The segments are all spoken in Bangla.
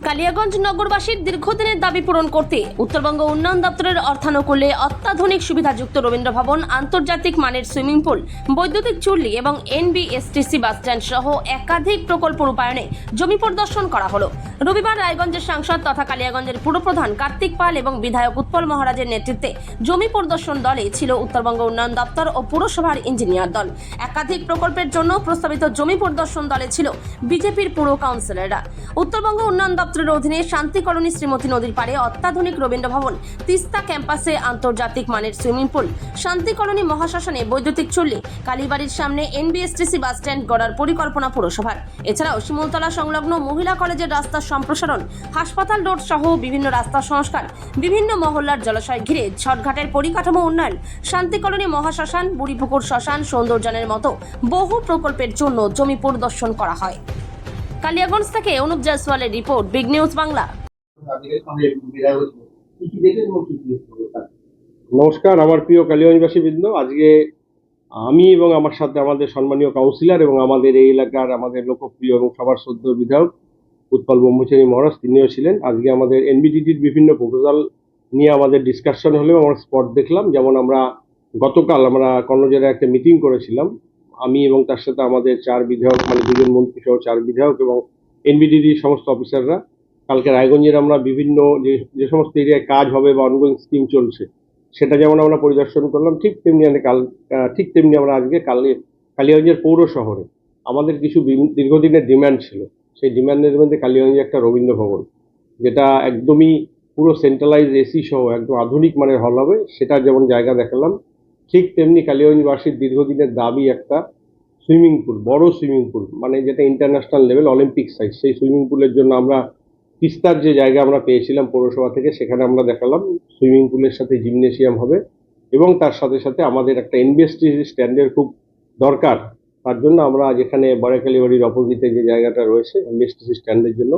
কালিয়াগঞ্জ নগরবাসীর দীর্ঘদিনের দাবি পূরণ করতে উত্তরবঙ্গ উন্নয়ন দপ্তরের অর্থানুকূল্যে অত্যাধুনিক সুবিধাযুক্ত রবীন্দ্র ভবন, আন্তর্জাতিক মানের সুইমিং পুল, বৈদ্যুতিক চুল্লি এবং এনবিএসটিসি বাসস্ট্যান্ড সহ একাধিক প্রকল্প রূপায়ণে জমি পরিদর্শন করা হলো। রবিবার রায়গঞ্জের সাংসদ তথা কালিয়াগঞ্জের পুরপ্রধান কার্তিক পাল এবং বিধায়ক উৎপল মহারাজের নেতৃত্বে জমি পরিদর্শন দলে ছিল উত্তরবঙ্গ উন্নয়ন দপ্তর ও পুরসভার ইঞ্জিনিয়ার দল। একাধিক প্রকল্পের জন্য প্রস্তাবিত জমি পরিদর্শন দলে ছিল বিজেপির পুর কাউন্সিলররা। উত্তরবঙ্গ উন্নয়ন দপ্তরের অধীনে শান্তি কলোনি শ্রীমতী নদীর পাড়ে অত্যাধুনিক রবীন্দ্র ভবন, তিস্তা ক্যাম্পাসে আন্তর্জাতিক মানের সুইমিং পুল, শান্তি কলোনি মহাশ্মশানে বৈদ্যুতিক চুল্লি, কালীবাড়ির সামনে এনবিএসটিসি বাস স্ট্যান্ড গড়ার পরিকল্পনা পুরসভার। এছাড়াও শিমুলতলা সংলগ্ন মহিলা কলেজের রাস্তার সম্প্রসারণ, হাসপাতাল রোড সহ বিভিন্ন রাস্তা সংস্কার, বিভিন্ন মহল্লার জলাশয় ঘিরে ছটঘাটের পরিকাঠামো উন্নয়ন, শান্তি কলোনি মহাশ্মশান, বুড়িপুকুর শ্মশান, সৌন্দর্যায়নের মতো বহু প্রকল্পের জন্য জমি পরিদর্শন করা হয়। কালিয়াগঞ্জ থেকে অনুপ জয়সওয়ালের রিপোর্ট, বিগ নিউজ বাংলা। নমস্কার আমার প্রিয় কালিয়াগঞ্জবাসী বৃন্দ। আজকে আমি এবং আমার সাথে আমাদের সম্মানীয় কাউন্সিলর এবং আমাদের এই এলাকার আমাদের লোকপ্রিয় এবং সবার শ্রদ্ধেয় বিধায়ক উৎপল ব্রহ্মচারী মহারাজ, তিনিও ছিলেন। আজকে আমাদের এনবিডিটির বিভিন্ন প্রপোজাল নিয়ে আমাদের ডিসকাশন হলেও আমরা স্পট দেখলাম। যেমন আমরা গতকাল কর্ণজোড়ায় একটা মিটিং করেছিলাম, আমি এবং তার সাথে আমাদের 4 বিধায়ক, মানে 2 জন মন্ত্রী সহ 4 বিধায়ক এবং এনবিডিটির সমস্ত অফিসাররা। কালকে রায়গঞ্জের আমরা বিভিন্ন যে সমস্ত এরিয়ায় কাজ হবে বা অনগোয়িং স্কিম চলছে সেটা যেমন আমরা পরিদর্শন করলাম, ঠিক তেমনি আমরা আজকে কালিয়াগঞ্জের পৌর শহরে আমাদের কিছু দীর্ঘদিনের ডিমান্ড ছিল। সেই ডিমান্ডের মধ্যে কালিয়াগঞ্জে একটা রবীন্দ্র ভবন, যেটা একদমই পুরো সেন্ট্রালাইজ এসি সহ একদম আধুনিক মানের হল হবে, সেটা যেমন জায়গা দেখালাম। ঠিক তেমনি কালিয়াগঞ্জবাসীর দীর্ঘদিনের দাবি একটা সুইমিং পুল, বড় সুইমিং পুল, মানে যেটা ইন্টারন্যাশনাল লেভেল অলিম্পিক সাইজ, সেই সুইমিং পুলের জন্য আমরা তিস্তার যে জায়গা আমরা পেয়েছিলাম পৌরসভা থেকে, সেখানে আমরা দেখালাম সুইমিং পুলের সাথে জিমনেশিয়াম হবে এবং তার সাথে সাথে আমাদের একটা এনবিএসটিসি স্ট্যান্ডের খুব দরকার। তার জন্য আমরা যেখানে বড়াইকালী বাড়ির অপোজিটে যে জায়গাটা রয়েছে এনবিএসটিসি স্ট্যান্ডের জন্য,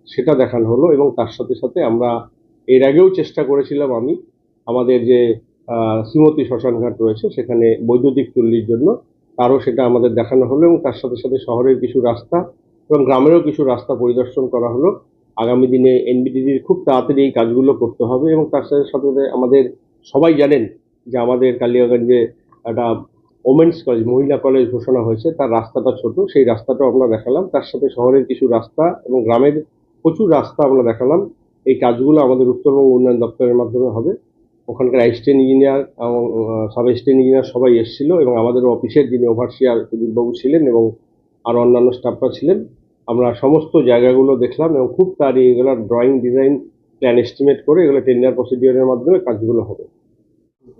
সেটা দেখানো হলো। এবং তার সাথে সাথে আমরা এর আগেও চেষ্টা করেছিলাম আমাদের যে শ্রীমতী শ্মশানঘাট রয়েছে সেখানে বৈদ্যুতিক চুল্লির জন্য, তারও সেটা আমাদের দেখানো হলো। এবং তার সাথে সাথে শহরের কিছু রাস্তা এবং গ্রামেরও কিছু রাস্তা পরিদর্শন করা হলো। আগামী দিনে এনবিডিটির খুব তাড়াতাড়ি এই কাজগুলো করতে হবে। এবং তার সাথে সাথে আমাদের সবাই জানেন যে আমাদের কালিয়াগঞ্জে একটা ওমেন্স কলেজ, মহিলা কলেজ ঘোষণা হয়েছে, তার রাস্তাটা ছোট, সেই রাস্তাটাও আমরা দেখালাম। তার সাথে শহরের কিছু রাস্তা এবং গ্রামের প্রচুর রাস্তা আমরা দেখালাম। এই কাজগুলো আমাদের উত্তরবঙ্গ উন্নয়ন দপ্তরের মাধ্যমে হবে। ওখানকার অ্যাসিস্ট্যান্ট ইঞ্জিনিয়ার এবং সাব অ্যাসিস্ট্যান্ট ইঞ্জিনিয়ার সবাই এসেছিল এবং আমাদের অফিসের যিনি ওভারসিয়ার সুদীপবাবু ছিলেন এবং আরও অন্যান্য স্টাফরা ছিলেন। আমরা সমস্ত জায়গাগুলো দেখলাম এবং খুব তাড়াতাড়ি এগুলোর ড্রয়িং, ডিজাইন, প্ল্যান এস্টিমেট করে এগুলো টেন্ডার প্রসিডিওরের মাধ্যমে কাজগুলো হবে।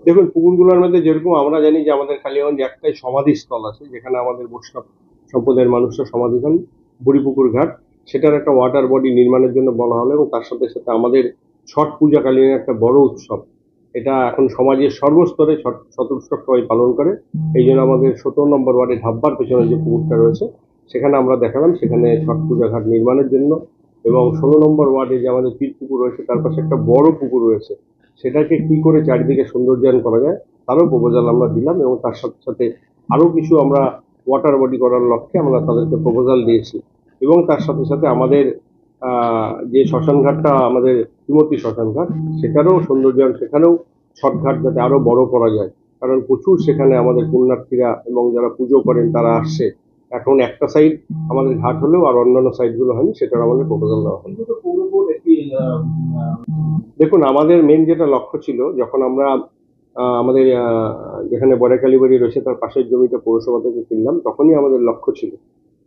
দেখুন, পুকুরগুলোর মধ্যে যেরকম আমরা জানি যে আমাদের কালিয়াগঞ্জে একটাই সমাধিস্থল আছে যেখানে আমাদের বৈষ্ণব সম্প্রদায়ের মানুষরা সমাধি হন, বুড়িপুকুর ঘাট, সেটার একটা ওয়াটার বডি নির্মাণের জন্য বলা হলো। এবং তার সাথে সাথে আমাদের ছট পূজা কালিয়াগঞ্জে একটা বড় উৎসব, এটা এখন সমাজের সর্বস্তরে ছট উৎসব সবাই পালন করে। এই জন্য আমাদের 17 নম্বর ওয়ার্ডে ধাব্বার পেছনে যে পুকুরটা রয়েছে সেখানে আমরা দেখালাম, সেখানে ছট পূজা ঘাট নির্মাণের জন্য। এবং 16 নম্বর ওয়ার্ডে যে আমাদের পীর পুকুর রয়েছে তার পাশে একটা বড় পুকুর রয়েছে, সেটাকে কি করে চারিদিকে সৌন্দর্যায়ন করা যায় তারও প্রপোজাল আমরা দিলাম। এবং তার সাথে সাথে আরও কিছু আমরা ওয়াটার বডি করার লক্ষ্যে আমরা তাদেরকে প্রপোজাল দিয়েছি। এবং তার সাথে সাথে আমাদের যে শ্মশানঘাটটা, আমাদের শ্রীমতী শ্মশানঘাট, সেটারও সৌন্দর্যায়ন, সেখানেও ছটঘাট যাতে আরও বড় করা যায়, কারণ প্রচুর সেখানে আমাদের পুণ্যার্থীরা এবং যারা পুজো করেন তারা আসছে। এখন একটা সাইড আমাদের ঘাট হলেও আর অন্যান্য সাইডগুলো হয়নি, সেটার আমাদের প্রপোজাল দেওয়া হলো। দেখুন, আমাদের মেন যেটা লক্ষ্য ছিল, যখন আমরা আমাদের যেখানে বড়াইকালী বাড়ি রয়েছে তার পাশের জমিটা পৌরসভা থেকে কিনলাম, তখনই আমাদের লক্ষ্য ছিল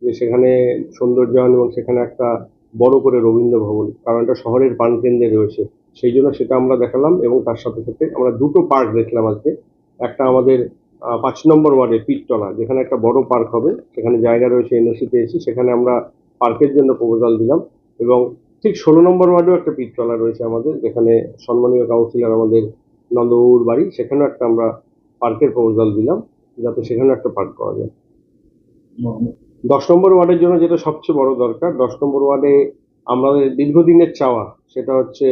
যে সেখানে সৌন্দর্যায়ন এবং সেখানে একটা বড় করে রবীন্দ্র ভবন, কারণ এটা শহরের প্রাণকেন্দ্রে রয়েছে, সেই জন্য সেটা আমরা দেখালাম। এবং তার সাথে সাথে আমরা 2টো পার্ক দেখলাম আজকে। একটা আমাদের 5 নম্বর ওয়ার্ডে পীরতলা, যেখানে একটা বড় পার্ক হবে, সেখানে জায়গা রয়েছে এনওসিতে এসে, সেখানে আমরা পার্কের জন্য প্রপোজাল দিলাম। এবং ঠিক 16 নম্বর ওয়ার্ডেও একটা পীরতলা রয়েছে আমাদের, যেখানে সম্মানীয় কাউন্সিলর আমাদের নন্দবাবুর বাড়ি, সেখানেও একটা আমরা পার্কের প্রপোজাল দিলাম, যাতে সেখানে একটা পার্ক করা যায়। 10 নম্বর ওয়ার্ডের জন্য যেটা সবচেয়ে বড় দরকার, 10 নম্বর ওয়ার্ডে আমাদের দীর্ঘদিনের চাওয়া, সেটা হচ্ছে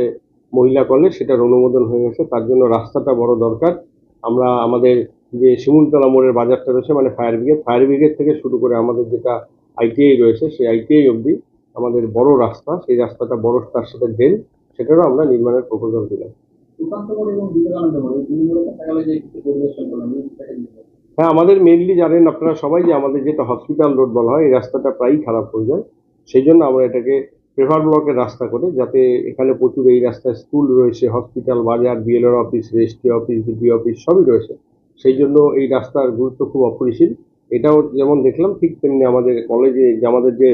মহিলা কলেজ, সেটার অনুমোদন হয়ে গেছে। তার জন্য রাস্তাটা বড় দরকার। আমরা আমাদের যে শিমুলতলা মোড়ের বাজারটা রয়েছে, মানে ফায়ার ব্রিগেড থেকে শুরু করে আমাদের যেটা আইটিআই রয়েছে, সেই আইটিআই অবধি আমাদের বড় রাস্তা, সেই রাস্তাটা বড়, তার সাথে ড্রেন, সেটারও আমরা নির্মাণের প্রপোজাল দিলাম। সুকান্ত মোড় এবং বিবেকানন্দ মোড় এই দুই মোড়ে দেখা গেল যে কিছু পরিদর্শন করলাম এই বিষয়টা নিয়ে। হ্যাঁ, আমাদের মেইনলি জানেন আপনারা সবাই যে আমাদের যেটা হসপিটাল রোড বলা হয়, এই রাস্তাটা প্রায়ই খারাপ হয়ে যায়। সেই জন্য আমরা এটাকে প্রেফার ব্লকের রাস্তা করে, যাতে এখানে প্রচুর এই রাস্তায় স্কুল রয়েছে, হসপিটাল, বাজার, BLR office, registry office, DP office সবই রয়েছে। সেই জন্য এই রাস্তার গুরুত্ব খুব অপরিসীম। এটাও যেমন দেখলাম, ঠিক তেমনি আমাদের কলেজে যে আমাদের যে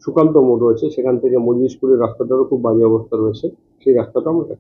সুকান্ত মোড় রয়েছে, সেখান থেকে মজলিশপুরের রাস্তাটারও খুব বাজে অবস্থা রয়েছে, সেই রাস্তাটা আমরা